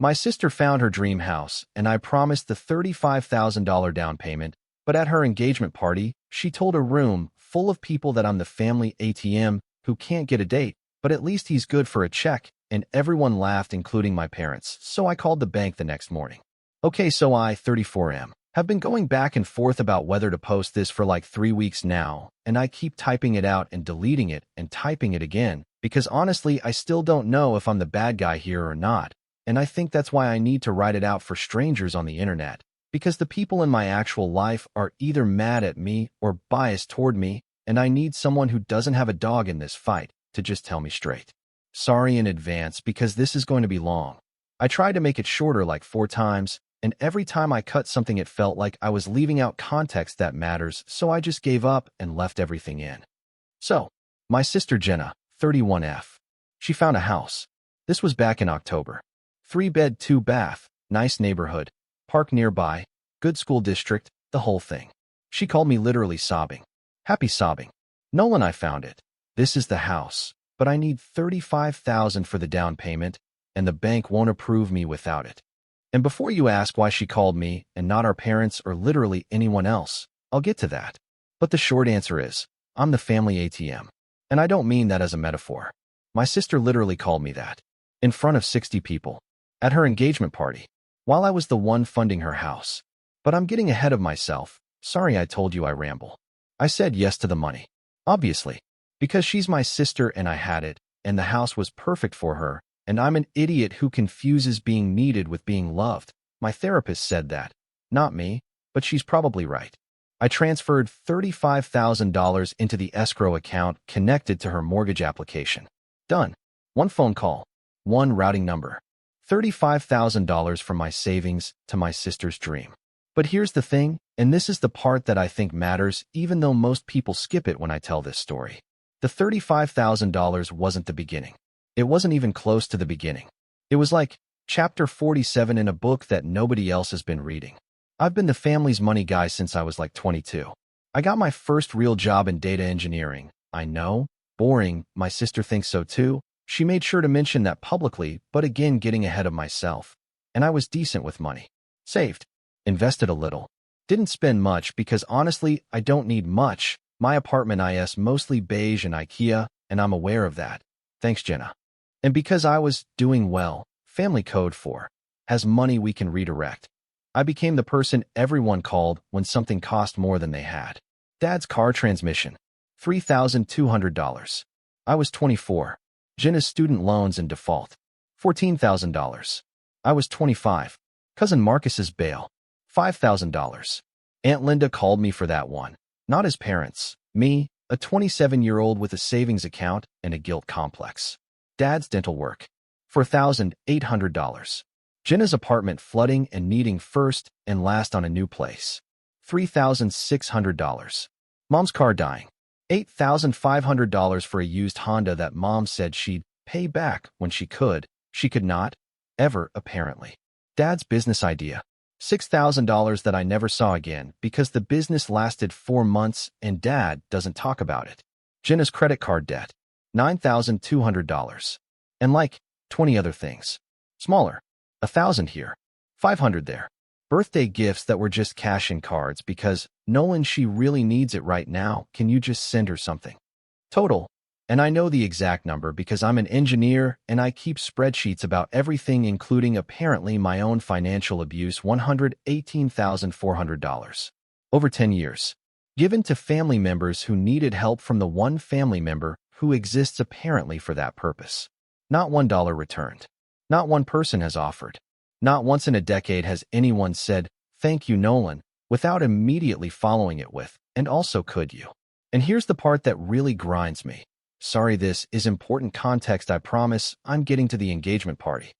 My sister found her dream house, and I promised the $35,000 down payment, but at her engagement party, she told a room full of people that I'm the family ATM who can't get a date, but at least he's good for a check, and everyone laughed, including my parents, so I called the bank the next morning. Okay, so I, 34M, have been going back and forth about whether to post this for like 3 weeks now, and I keep typing it out and deleting it and typing it again, because honestly, I still don't know if I'm the bad guy here or not, and I think that's why I need to write it out for strangers on the internet, because the people in my actual life are either mad at me or biased toward me, and I need someone who doesn't have a dog in this fight to just tell me straight. Sorry in advance because this is going to be long. I tried to make it shorter like 4 times, and every time I cut something it felt like I was leaving out context that matters, so I just gave up and left everything in. So, my sister Jenna, 31F. She found a house. This was back in October. 3-bed, 2-bath, nice neighborhood, park nearby, good school district, the whole thing. She called me literally sobbing. Happy sobbing. Nolan, I found it. This is the house, but I need $35,000 for the down payment, and the bank won't approve me without it. And before you ask why she called me and not our parents or literally anyone else, I'll get to that. But the short answer is, I'm the family ATM. And I don't mean that as a metaphor. My sister literally called me that. In front of 60 people. At her engagement party. While I was the one funding her house. But I'm getting ahead of myself. Sorry I told you I ramble. I said yes to the money. Obviously. Because she's my sister and I had it, and the house was perfect for her, and I'm an idiot who confuses being needed with being loved. My therapist said that. Not me, but she's probably right. I transferred $35,000 into the escrow account connected to her mortgage application. Done. 1 phone call. 1 routing number. $35,000 from my savings to my sister's dream. But here's the thing, and this is the part that I think matters, even though most people skip it when I tell this story. The $35,000 wasn't the beginning. It wasn't even close to the beginning. It was like chapter 47 in a book that nobody else has been reading. I've been the family's money guy since I was like 22. I got my first real job in data engineering. I know, boring, my sister thinks so too. She made sure to mention that publicly, but again getting ahead of myself. And I was decent with money. Saved. Invested a little. Didn't spend much because honestly, I don't need much. My apartment is mostly beige and IKEA, and I'm aware of that. Thanks, Jenna. And because I was doing well, family code 4 has money we can redirect. I became the person everyone called when something cost more than they had. Dad's car transmission. $3,200. I was 24. Jenna's student loans in default. $14,000. I was 25. Cousin Marcus's bail. $5,000. Aunt Linda called me for that one. Not his parents. Me, a 27-year-old with a savings account and a guilt complex. Dad's dental work. $4,800. Jenna's apartment flooding and needing first and last on a new place. $3,600. Mom's car dying. $8,500 for a used Honda that Mom said she'd pay back when she could. She could not. Ever, apparently. Dad's business idea. $6,000 that I never saw again because the business lasted 4 months and Dad doesn't talk about it. Jenna's credit card debt. $9,200. And like 20 other things. Smaller. 1,000 here. 500 there. Birthday gifts that were just cash in cards because, Nolan, she really needs it right now. Can you just send her something? Total. And I know the exact number because I'm an engineer and I keep spreadsheets about everything, including apparently my own financial abuse. $118,400. Over 10 years. Given to family members who needed help from the one family member who exists apparently for that purpose. Not $1 returned. Not one person has offered. Not once in a decade has anyone said, "Thank you, Nolan," without immediately following it with, "And also could you?" And here's the part that really grinds me. Sorry, this is important context, I promise. I'm getting to the engagement party.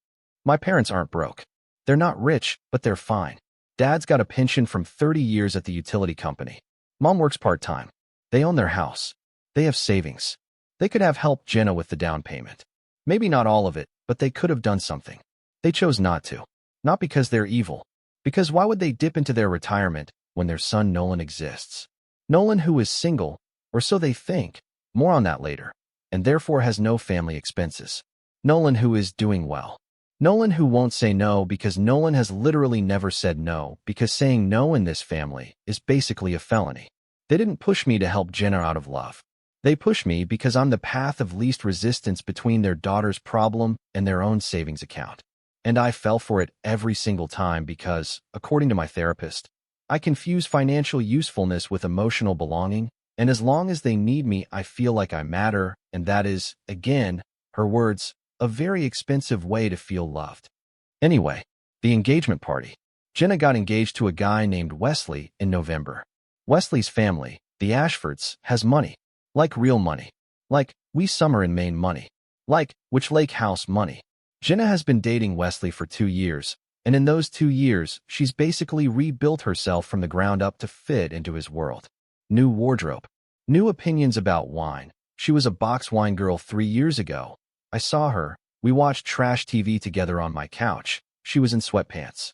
My parents aren't broke. They're not rich, but they're fine. Dad's got a pension from 30 years at the utility company. Mom works part-time. They own their house. They have savings. They could have helped Jenna with the down payment. Maybe not all of it, but they could have done something. They chose not to. Not because they're evil. Because why would they dip into their retirement when their son Nolan exists? Nolan, who is single, or so they think, more on that later, and therefore has no family expenses. Nolan, who is doing well. Nolan who won't say no because Nolan has literally never said no because saying no in this family is basically a felony. They didn't push me to help Jenna out of love. They pushed me because I'm the path of least resistance between their daughter's problem and their own savings account. And I fell for it every single time because, according to my therapist, I confuse financial usefulness with emotional belonging, and as long as they need me, I feel like I matter, and that is, again, her words, a very expensive way to feel loved. Anyway, the engagement party. Jenna got engaged to a guy named Wesley in November. Wesley's family, the Ashfords, has money. Like real money. Like, we summer in Maine money. Like, Witch Lake House money. Jenna has been dating Wesley for 2 years, and in those 2 years, she's basically rebuilt herself from the ground up to fit into his world. New wardrobe. New opinions about wine. She was a box wine girl 3 years ago. I saw her. We watched trash TV together on my couch. She was in sweatpants.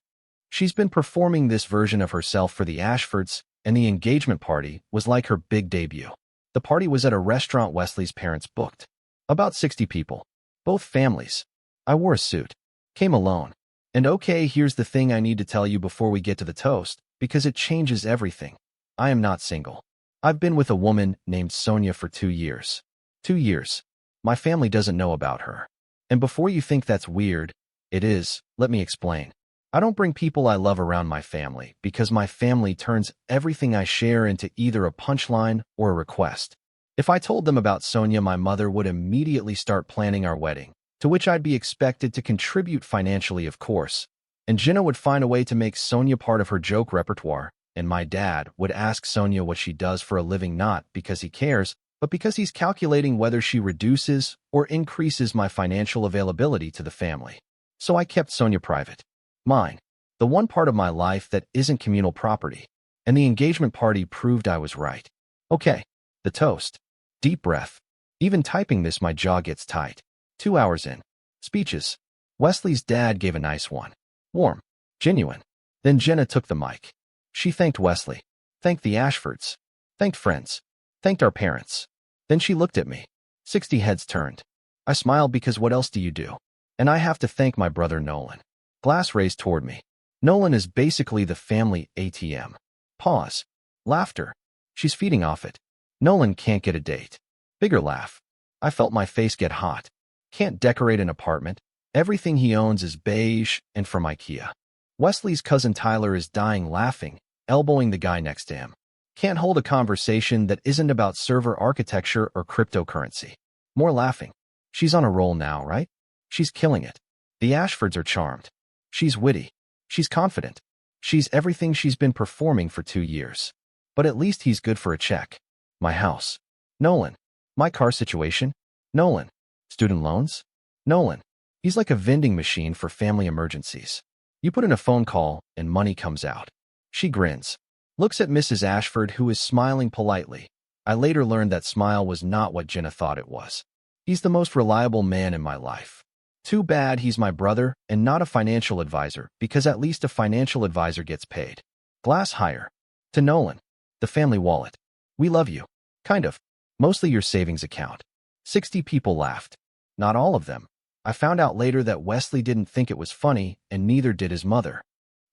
She's been performing this version of herself for the Ashfords, and the engagement party was like her big debut. The party was at a restaurant Wesley's parents booked. About 60 people. Both families. I wore a suit. Came alone. And okay, here's the thing I need to tell you before we get to the toast, because it changes everything. I am not single. I've been with a woman named Sonia for 2 years. 2 years. My family doesn't know about her. And before you think that's weird, it is. Let me explain. I don't bring people I love around my family because my family turns everything I share into either a punchline or a request. If I told them about Sonia, my mother would immediately start planning our wedding, to which I'd be expected to contribute financially, of course. And Jenna would find a way to make Sonia part of her joke repertoire, and my dad would ask Sonia what she does for a living, not because he cares, but because he's calculating whether she reduces or increases my financial availability to the family. So I kept Sonia private. Mine. The one part of my life that isn't communal property. And the engagement party proved I was right. Okay. The toast. Deep breath. Even typing this, my jaw gets tight. 2 hours in. Speeches. Wesley's dad gave a nice one. Warm. Genuine. Then Jenna took the mic. She thanked Wesley. Thanked the Ashfords. Thanked friends. Thanked our parents. Then she looked at me. 60 heads turned. I smiled because what else do you do? And I have to thank my brother Nolan. Glass raised toward me. Nolan is basically the family ATM. Pause. Laughter. She's feeding off it. Nolan can't get a date. Bigger laugh. I felt my face get hot. Can't decorate an apartment. Everything he owns is beige and from IKEA. Wesley's cousin Tyler is dying laughing, elbowing the guy next to him. Can't hold a conversation that isn't about server architecture or cryptocurrency. More laughing. She's on a roll now, right? She's killing it. The Ashfords are charmed. She's witty. She's confident. She's everything she's been performing for 2 years. But at least he's good for a check. My house. Nolan. My car situation. Nolan. Student loans. Nolan. He's like a vending machine for family emergencies. You put in a phone call and money comes out. She grins. Looks at Mrs. Ashford, who is smiling politely. I later learned that smile was not what Jenna thought it was. He's the most reliable man in my life. Too bad he's my brother and not a financial advisor, because at least a financial advisor gets paid. Glass higher. To Nolan. The family wallet. We love you. Kind of. Mostly your savings account. 60 people laughed. Not all of them. I found out later that Wesley didn't think it was funny, and neither did his mother.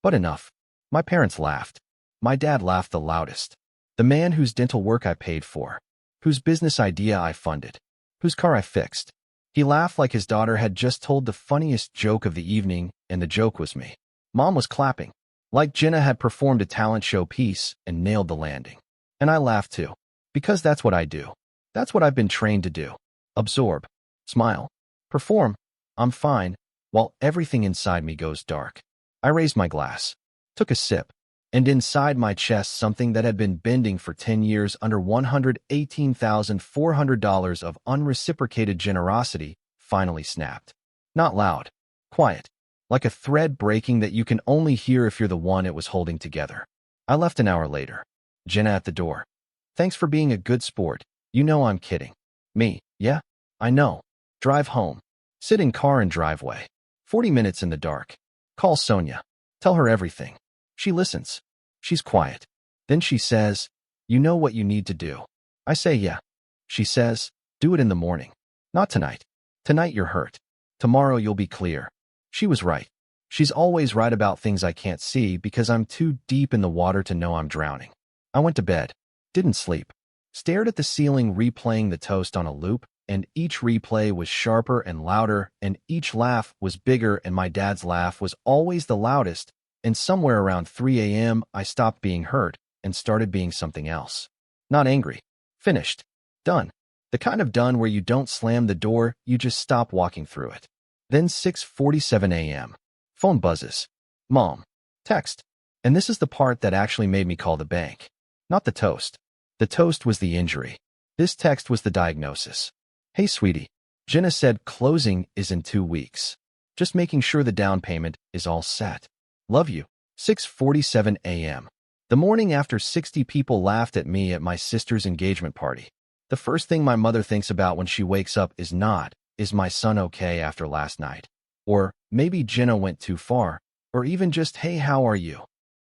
But enough. My parents laughed. My dad laughed the loudest. The man whose dental work I paid for. Whose business idea I funded. Whose car I fixed. He laughed like his daughter had just told the funniest joke of the evening, and the joke was me. Mom was clapping. Like Jenna had performed a talent show piece and nailed the landing. And I laughed too. Because that's what I do. That's what I've been trained to do. Absorb. Smile. Perform. I'm fine, while everything inside me goes dark. I raised my glass. Took a sip. And inside my chest, something that had been bending for 10 years under $118,400 of unreciprocated generosity finally snapped. Not loud. Quiet. Like a thread breaking that you can only hear if you're the one it was holding together. I left an hour later. Jenna at the door. Thanks for being a good sport. You know I'm kidding. Me, yeah? I know. Drive home. Sit in car and driveway. 40 minutes in the dark. Call Sonia. Tell her everything. She listens. She's quiet. Then she says, you know what you need to do. I say yeah. She says, do it in the morning. Not tonight. Tonight you're hurt. Tomorrow you'll be clear. She was right. She's always right about things I can't see because I'm too deep in the water to know I'm drowning. I went to bed, didn't sleep, stared at the ceiling replaying the toast on a loop, and each replay was sharper and louder, and each laugh was bigger, and my dad's laugh was always the loudest, and somewhere around 3 a.m. I stopped being hurt and started being something else. Not angry. Finished. Done. The kind of done where you don't slam the door, you just stop walking through it. Then 6:47 a.m. Phone buzzes. Mom. Text. And this is the part that actually made me call the bank. Not the toast. The toast was the injury. This text was the diagnosis. Hey, sweetie. Jenna said closing is in 2 weeks. Just making sure the down payment is all set. Love you. 6:47 a.m. The morning after 60 people laughed at me at my sister's engagement party. The first thing my mother thinks about when she wakes up is not, is my son okay after last night? Or maybe Jenna went too far, or even just, hey, how are you?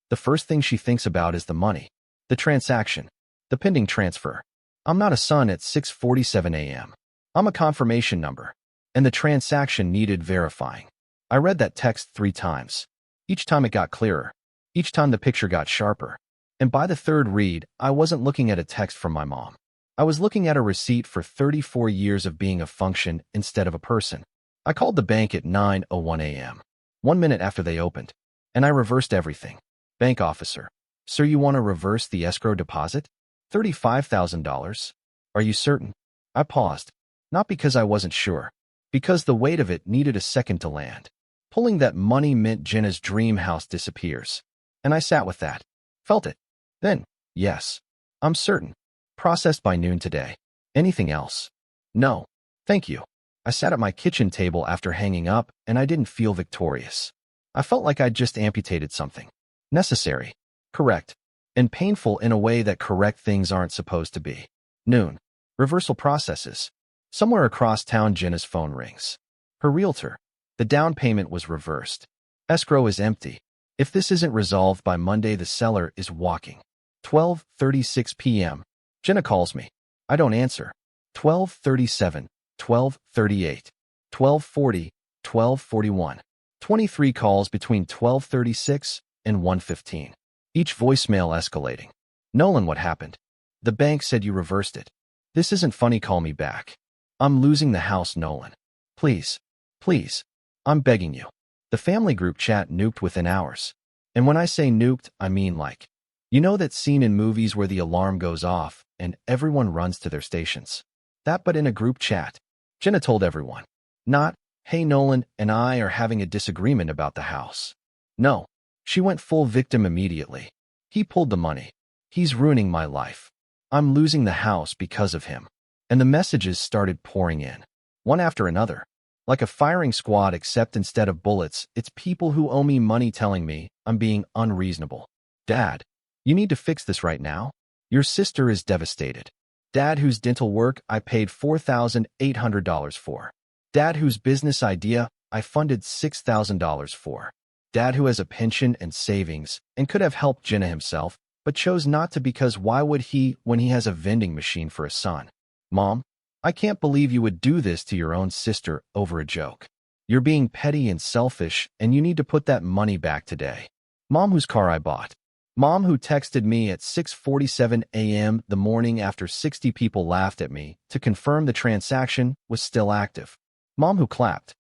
The first thing she thinks about is the money, the transaction, the pending transfer. I'm not a son at 6:47 a.m. I'm a confirmation number, and the transaction needed verifying. I read that text 3 times. Each time it got clearer. Each time the picture got sharper. And by the third read, I wasn't looking at a text from my mom. I was looking at a receipt for 34 years of being a function instead of a person. I called the bank at 9:01 a.m., 1 minute after they opened, and I reversed everything. Bank officer, sir, you want to reverse the escrow deposit? $35,000? Are you certain? I paused, not because I wasn't sure, because the weight of it needed a second to land. Pulling that money meant Jenna's dream house disappears. And I sat with that, felt it. Then, yes, I'm certain. Processed by noon today. Anything else? No. Thank you. I sat at my kitchen table after hanging up, and I didn't feel victorious. I felt like I'd just amputated something. Necessary. Correct. And painful in a way that correct things aren't supposed to be. Noon. Reversal processes. Somewhere across town, Jenna's phone rings. Her realtor. The down payment was reversed. Escrow is empty. If this isn't resolved by Monday, the seller is walking. 12:36 p.m. Jenna calls me. I don't answer. 12:37, 12:38, 12:40, 12:41. 23 calls between 12:36 and 1:15. Each voicemail escalating. Nolan, what happened? The bank said you reversed it. This isn't funny, call me back. I'm losing the house, Nolan. Please, please, I'm begging you. The family group chat nuked within hours. And when I say nuked, I mean like, you know that scene in movies where the alarm goes off and everyone runs to their stations? That, but in a group chat. Jenna told everyone. Not, hey, Nolan and I are having a disagreement about the house. No, she went full victim immediately. He pulled the money. He's ruining my life. I'm losing the house because of him. And the messages started pouring in, one after another. Like a firing squad, except instead of bullets, it's people who owe me money telling me I'm being unreasonable. Dad, you need to fix this right now. Your sister is devastated. Dad, whose dental work I paid $4,800 for. Dad, whose business idea I funded $6,000 for. Dad, who has a pension and savings and could have helped Jenna himself, but chose not to because why would he when he has a vending machine for a son? Mom, I can't believe you would do this to your own sister over a joke. You're being petty and selfish, and you need to put that money back today. Mom, whose car I bought. Mom, who texted me at 6:47 a.m. the morning after 60 people laughed at me to confirm the transaction was still active. Mom, who clapped,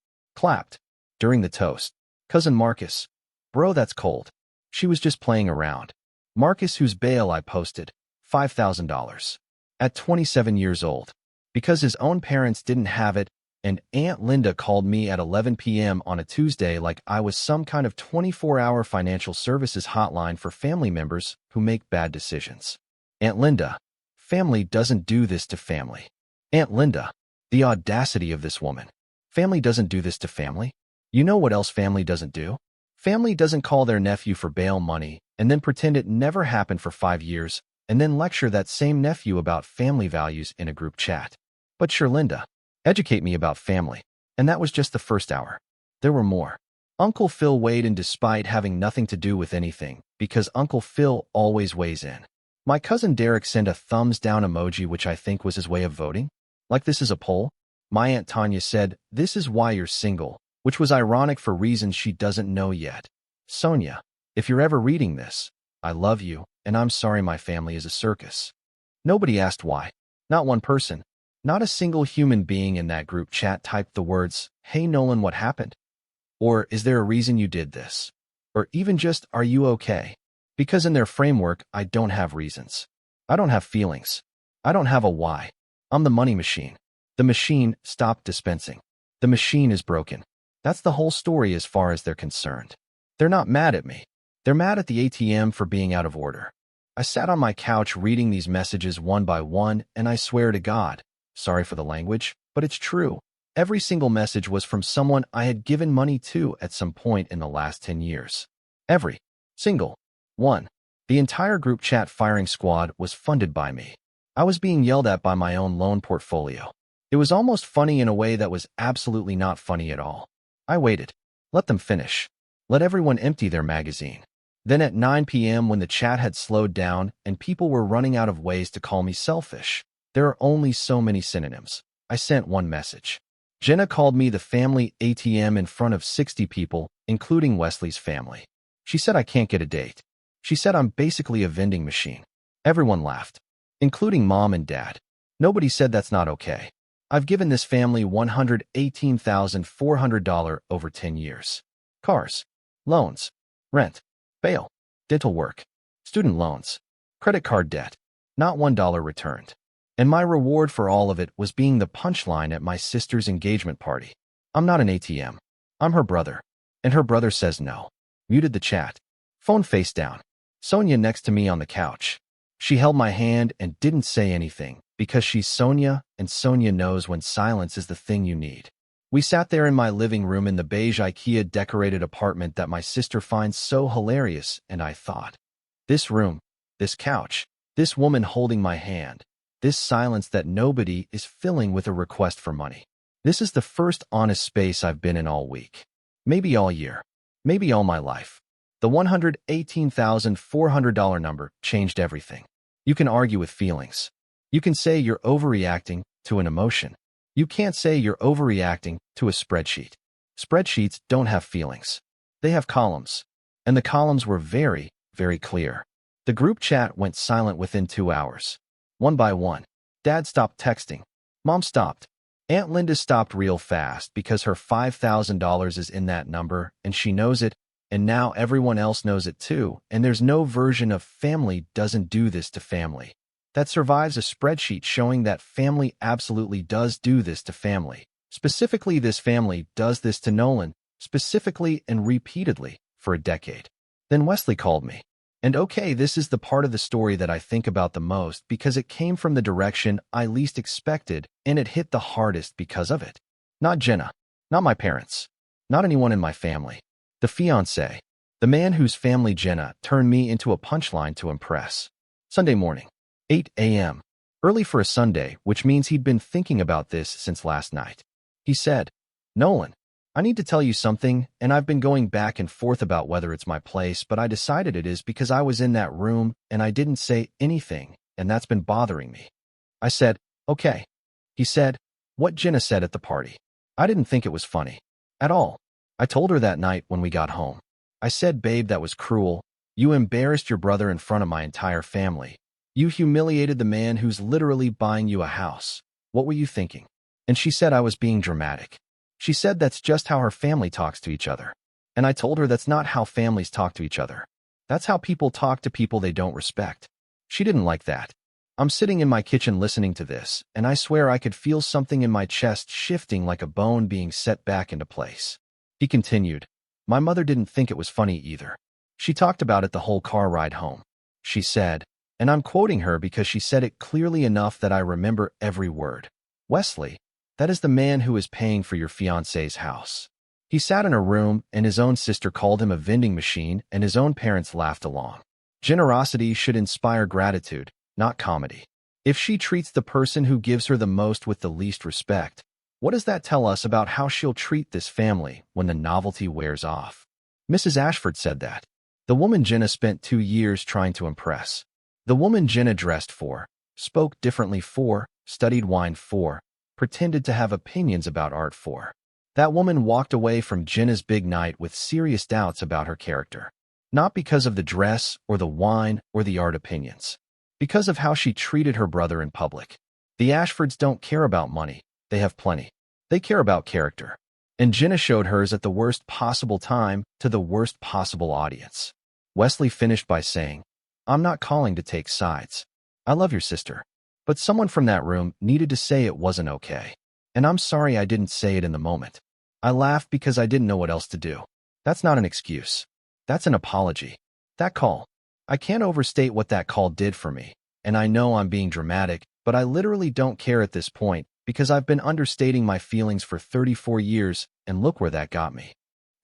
during the toast. Cousin Marcus. Bro, that's cold. She was just playing around. Marcus, whose bail I posted, $5,000. At 27 years old. Because his own parents didn't have it, and Aunt Linda called me at 11 p.m. on a Tuesday like I was some kind of 24-hour financial services hotline for family members who make bad decisions. Aunt Linda. Family doesn't do this to family. Aunt Linda. The audacity of this woman. Family doesn't do this to family. You know what else family doesn't do? Family doesn't call their nephew for bail money and then pretend it never happened for 5 years and then lecture that same nephew about family values in a group chat. But sure, Linda, educate me about family. And that was just the first hour. There were more. Uncle Phil weighed in despite having nothing to do with anything, because Uncle Phil always weighs in. My cousin Derek sent a thumbs down emoji, which I think was his way of voting. Like this is a poll. My Aunt Tanya said, this is why you're single, which was ironic for reasons she doesn't know yet. Sonia, if you're ever reading this, I love you, and I'm sorry my family is a circus. Nobody asked why. Not one person. Not a single human being in that group chat typed the words, "Hey Nolan, what happened?" Or, "Is there a reason you did this?" Or even just, "Are you okay?" Because in their framework, I don't have reasons. I don't have feelings. I don't have a why. I'm the money machine. The machine stopped dispensing. The machine is broken. That's the whole story as far as they're concerned. They're not mad at me. They're mad at the ATM for being out of order. I sat on my couch reading these messages one by one, and I swear to God, sorry for the language, but it's true. Every single message was from someone I had given money to at some point in the last 10 years. Every single one. The entire group chat firing squad was funded by me. I was being yelled at by my own loan portfolio. It was almost funny in a way that was absolutely not funny at all. I waited. Let them finish. Let everyone empty their magazine. Then at 9 p.m. when the chat had slowed down and people were running out of ways to call me selfish, there are only so many synonyms, I sent one message. Jenna called me the family ATM in front of 60 people, including Wesley's family. She said I can't get a date. She said I'm basically a vending machine. Everyone laughed, including mom and dad. Nobody said that's not okay. I've given this family $118,400 over 10 years. Cars, loans, rent, bail, dental work, student loans, credit card debt, not $1 returned. And my reward for all of it was being the punchline at my sister's engagement party. I'm not an ATM. I'm her brother. And her brother says no. Muted the chat. Phone face down. Sonia next to me on the couch. She held my hand and didn't say anything because she's Sonia, and Sonia knows when silence is the thing you need. We sat there in my living room in the beige IKEA-decorated apartment that my sister finds so hilarious, and I thought, this room, this couch, this woman holding my hand, this silence that nobody is filling with a request for money. This is the first honest space I've been in all week. Maybe all year. Maybe all my life. The $118,400 number changed everything. You can argue with feelings. You can say you're overreacting to an emotion. You can't say you're overreacting to a spreadsheet. Spreadsheets don't have feelings. They have columns. And the columns were very, very clear. The group chat went silent within 2 hours. One by one. Dad stopped texting. Mom stopped. Aunt Linda stopped real fast because her $5,000 is in that number and she knows it, and now everyone else knows it too, and there's no version of family doesn't do this to family that survives a spreadsheet showing that family absolutely does do this to family. Specifically, this family does this to Nolan, specifically and repeatedly, for a decade. Then Wesley called me. And okay, this is the part of the story that I think about the most because it came from the direction I least expected, and it hit the hardest because of it. Not Jenna. Not my parents. Not anyone in my family. The fiancé. The man whose family Jenna turned me into a punchline to impress. Sunday morning. 8 a.m. Early for a Sunday, which means he'd been thinking about this since last night. He said, "Nolan, I need to tell you something, and I've been going back and forth about whether it's my place, but I decided it is because I was in that room and I didn't say anything, and that's been bothering me." I said, "Okay." He said, "What Jenna said at the party. I didn't think it was funny. At all. I told her that night when we got home. I said, babe, that was cruel. You embarrassed your brother in front of my entire family. You humiliated the man who's literally buying you a house. What were you thinking?" And she said I was being dramatic. She said that's just how her family talks to each other. And I told her that's not how families talk to each other. That's how people talk to people they don't respect. She didn't like that. I'm sitting in my kitchen listening to this, and I swear I could feel something in my chest shifting like a bone being set back into place. He continued, "My mother didn't think it was funny either. She talked about it the whole car ride home. She said, and I'm quoting her because she said it clearly enough that I remember every word, 'Wesley, that is the man who is paying for your fiancé's house.' He sat in a room and his own sister called him a vending machine and his own parents laughed along. Generosity should inspire gratitude, not comedy. If she treats the person who gives her the most with the least respect, what does that tell us about how she'll treat this family when the novelty wears off?" Mrs. Ashford said that. The woman Jenna spent 2 years trying to impress. The woman Jenna dressed for, spoke differently for, studied wine for, pretended to have opinions about art for. That woman walked away from Jenna's big night with serious doubts about her character. Not because of the dress or the wine or the art opinions. Because of how she treated her brother in public. The Ashfords don't care about money. They have plenty. They care about character. And Jenna showed hers at the worst possible time to the worst possible audience. Wesley finished by saying, "I'm not calling to take sides. I love your sister. But someone from that room needed to say it wasn't okay. And I'm sorry I didn't say it in the moment. I laughed because I didn't know what else to do. That's not an excuse. That's an apology. That call. I can't overstate what that call did for me. And I know I'm being dramatic, but I literally don't care at this point because I've been understating my feelings for 34 years, and look where that got me."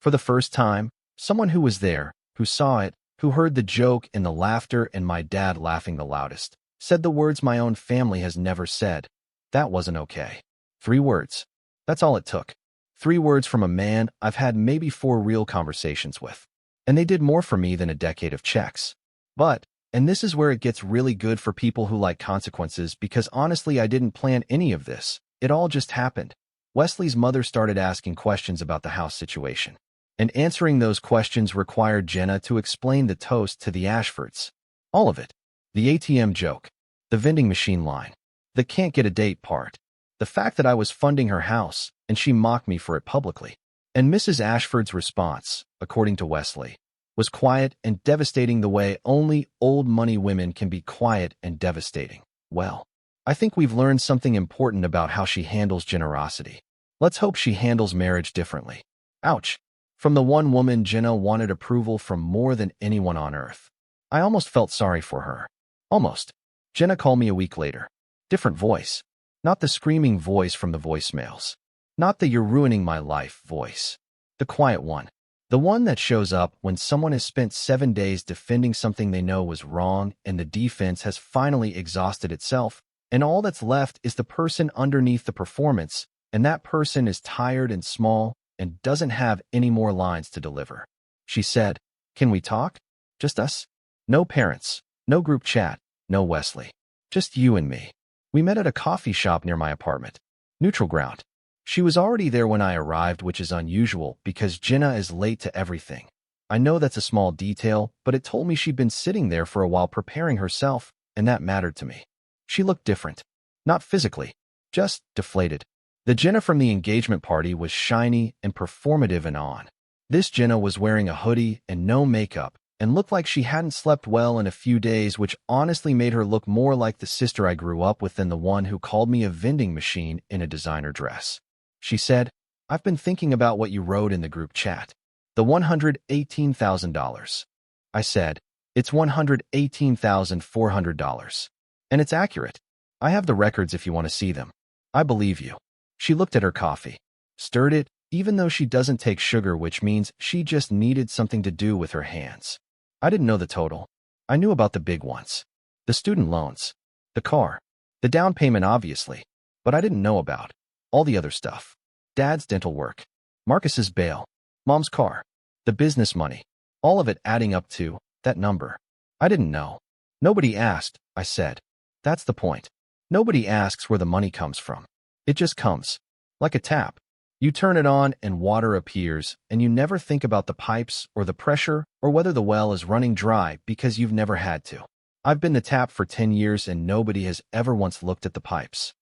For the first time, someone who was there, who saw it, who heard the joke and the laughter and my dad laughing the loudest, said the words my own family has never said. That wasn't okay. 3 words. That's all it took. 3 words from a man I've had maybe 4 real conversations with. And they did more for me than a decade of checks. But, and this is where it gets really good for people who like consequences, because honestly I didn't plan any of this. It all just happened. Wesley's mother started asking questions about the house situation. And answering those questions required Jenna to explain the toast to the Ashfords. All of it. The ATM joke. The vending machine line. The can't get a date part. The fact that I was funding her house, and she mocked me for it publicly. And Mrs. Ashford's response, according to Wesley, was quiet and devastating the way only old money women can be quiet and devastating. Well, I think we've learned something important about how she handles generosity. Let's hope she handles marriage differently. Ouch. From the one woman, Jenna wanted approval from more than anyone on earth. I almost felt sorry for her. Almost. Jenna called me a week later. Different voice. Not the screaming voice from the voicemails. Not the "you're ruining my life" voice. The quiet one. The one that shows up when someone has spent 7 days defending something they know was wrong and the defense has finally exhausted itself, and all that's left is the person underneath the performance, and that person is tired and small and doesn't have any more lines to deliver. She said, "Can we talk? Just us? No parents, no group chat, no Wesley. Just you and me." We met at a coffee shop near my apartment. Neutral ground. She was already there when I arrived, which is unusual because Jenna is late to everything. I know that's a small detail, but it told me she'd been sitting there for a while preparing herself, and that mattered to me. She looked different. Not physically, just deflated. The Jenna from the engagement party was shiny and performative and on. This Jenna was wearing a hoodie and no makeup, and looked like she hadn't slept well in a few days, which honestly made her look more like the sister I grew up with than the one who called me a vending machine in a designer dress. She said, "I've been thinking about what you wrote in the group chat. The $118,000. I said, "It's $118,400. And it's accurate. I have the records if you want to see them. I believe you." She looked at her coffee, stirred it, even though she doesn't take sugar, which means she just needed something to do with her hands. I didn't know the total. I knew about the big ones. The student loans. The car. The down payment, obviously. But I didn't know about all the other stuff. Dad's dental work. Marcus's bail. Mom's car. The business money. All of it adding up to that number. I didn't know. Nobody asked, I said. That's the point. Nobody asks where the money comes from. It just comes. Like a tap. You turn it on and water appears, and you never think about the pipes or the pressure or whether the well is running dry because you've never had to. I've been the tap for 10 years and nobody has ever once looked at the pipes.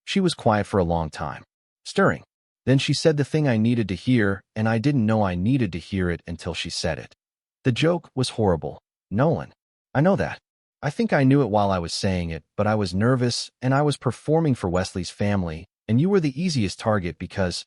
She was quiet for a long time, stirring. Then she said the thing I needed to hear, and I didn't know I needed to hear it until she said it. The joke was horrible. Nolan. I know that. I think I knew it while I was saying it, but I was nervous and I was performing for Wesley's family, and you were the easiest target because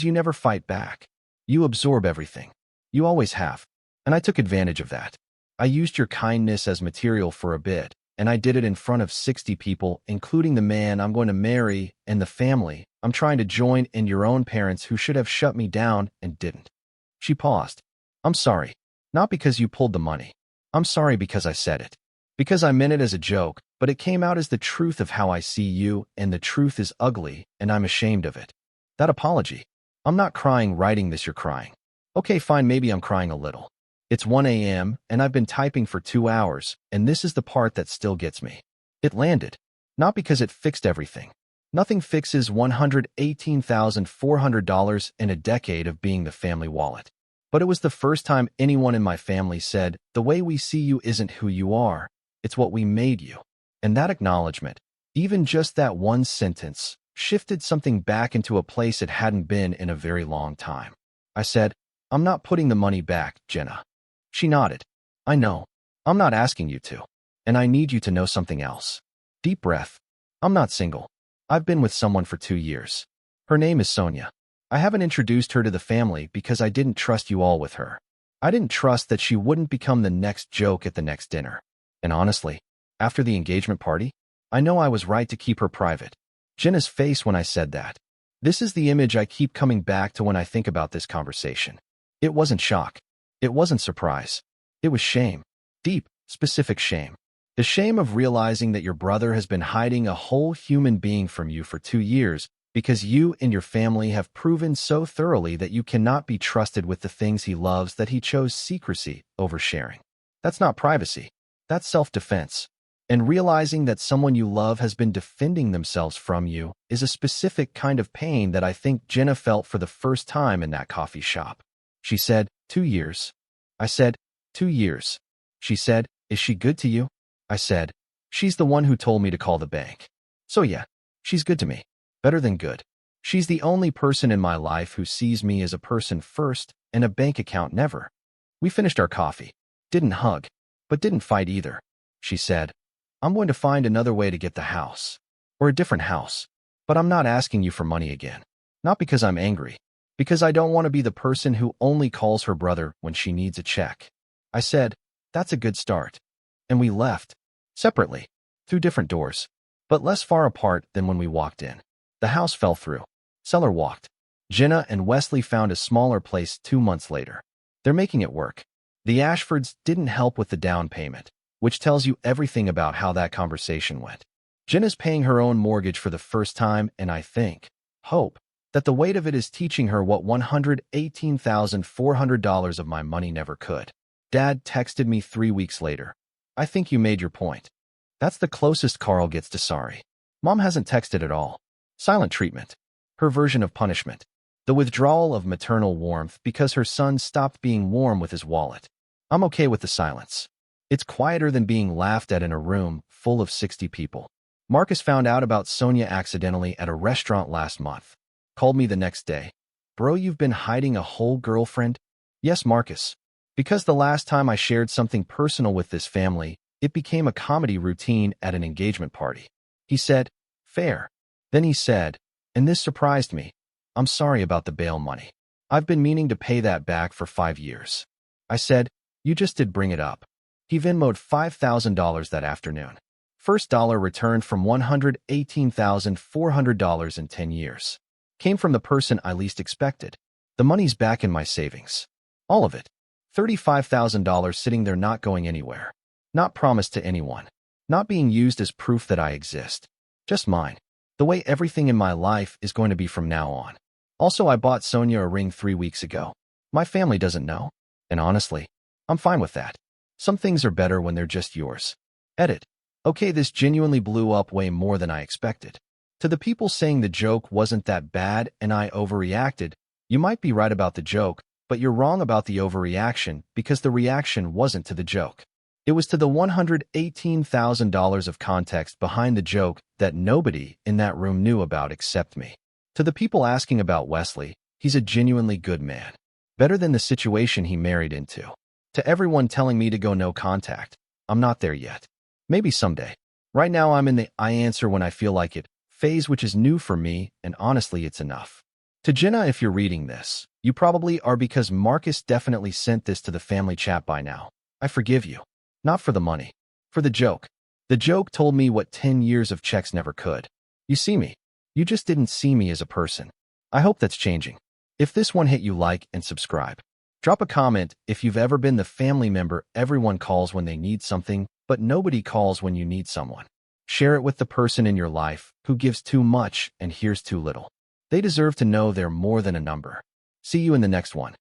you never fight back. You absorb everything. You always have. And I took advantage of that. I used your kindness as material for a bit, and I did it in front of 60 people, including the man I'm going to marry and the family I'm trying to join and your own parents who should have shut me down and didn't. She paused. I'm sorry. Not because you pulled the money. I'm sorry because I said it. Because I meant it as a joke, but it came out as the truth of how I see you, and the truth is ugly, and I'm ashamed of it. That apology. I'm not crying writing this, you're crying. Okay, fine, maybe I'm crying a little. It's 1 a.m., and I've been typing for 2 hours, and this is the part that still gets me. It landed. Not because it fixed everything. Nothing fixes $118,400 in a decade of being the family wallet. But it was the first time anyone in my family said, "The way we see you isn't who you are, it's what we made you." And that acknowledgement, even just that one sentence, shifted something back into a place it hadn't been in a very long time. I said, "I'm not putting the money back, Jenna." She nodded. "I know. I'm not asking you to. And I need you to know something else." Deep breath. "I'm not single. I've been with someone for 2 years. Her name is Sonia. I haven't introduced her to the family because I didn't trust you all with her. I didn't trust that she wouldn't become the next joke at the next dinner. And honestly, after the engagement party, I know I was right to keep her private." Jenna's face when I said that. This is the image I keep coming back to when I think about this conversation. It wasn't shock. It wasn't surprise. It was shame. Deep, specific shame. The shame of realizing that your brother has been hiding a whole human being from you for 2 years because you and your family have proven so thoroughly that you cannot be trusted with the things he loves that he chose secrecy over sharing. That's not privacy. That's self-defense. And realizing that someone you love has been defending themselves from you is a specific kind of pain that I think Jenna felt for the first time in that coffee shop. She said, 2 years. I said, 2 years. She said, "Is she good to you?" I said, "She's the one who told me to call the bank." So yeah, she's good to me. Better than good. She's the only person in my life who sees me as a person first and a bank account never. We finished our coffee. Didn't hug, but didn't fight either. She said, "I'm going to find another way to get the house. Or a different house. But I'm not asking you for money again. Not because I'm angry. Because I don't want to be the person who only calls her brother when she needs a check." I said, "That's a good start." And we left. Separately. Through different doors. But less far apart than when we walked in. The house fell through. Seller walked. Jenna and Wesley found a smaller place 2 months later. They're making it work. The Ashfords didn't help with the down payment, which tells you everything about how that conversation went. Jenna's paying her own mortgage for the first time, and I hope, that the weight of it is teaching her what $118,400 of my money never could. Dad texted me 3 weeks later. "I think you made your point." That's the closest Carl gets to sorry. Mom hasn't texted at all. Silent treatment. Her version of punishment. The withdrawal of maternal warmth because her son stopped being warm with his wallet. I'm okay with the silence. It's quieter than being laughed at in a room full of 60 people. Marcus found out about Sonia accidentally at a restaurant last month. Called me the next day. "Bro, you've been hiding a whole girlfriend?" "Yes, Marcus. Because the last time I shared something personal with this family, it became a comedy routine at an engagement party." He said, "Fair." Then he said, and this surprised me, "I'm sorry about the bail money. I've been meaning to pay that back for 5 years." I said, "You just did bring it up." He Venmo'd $5,000 that afternoon. First dollar returned from $118,400 in 10 years. Came from the person I least expected. The money's back in my savings. All of it. $35,000 sitting there not going anywhere. Not promised to anyone. Not being used as proof that I exist. Just mine. The way everything in my life is going to be from now on. Also, I bought Sonia a ring 3 weeks ago. My family doesn't know. And honestly, I'm fine with that. Some things are better when they're just yours. Edit. Okay, this genuinely blew up way more than I expected. To the people saying the joke wasn't that bad and I overreacted, you might be right about the joke, but you're wrong about the overreaction because the reaction wasn't to the joke. It was to the $118,000 of context behind the joke that nobody in that room knew about except me. To the people asking about Wesley, he's a genuinely good man. Better than the situation he married into. To everyone telling me to go no contact, I'm not there yet. Maybe someday. Right now I'm in the "I answer when I feel like it" phase, which is new for me, and honestly it's enough. To Jenna, if you're reading this, you probably are because Marcus definitely sent this to the family chat by now. I forgive you. Not for the money. For the joke. The joke told me what 10 years of checks never could. You see me. You just didn't see me as a person. I hope that's changing. If this one hit you, like and subscribe. Drop a comment if you've ever been the family member everyone calls when they need something, but nobody calls when you need someone. Share it with the person in your life who gives too much and hears too little. They deserve to know they're more than a number. See you in the next one.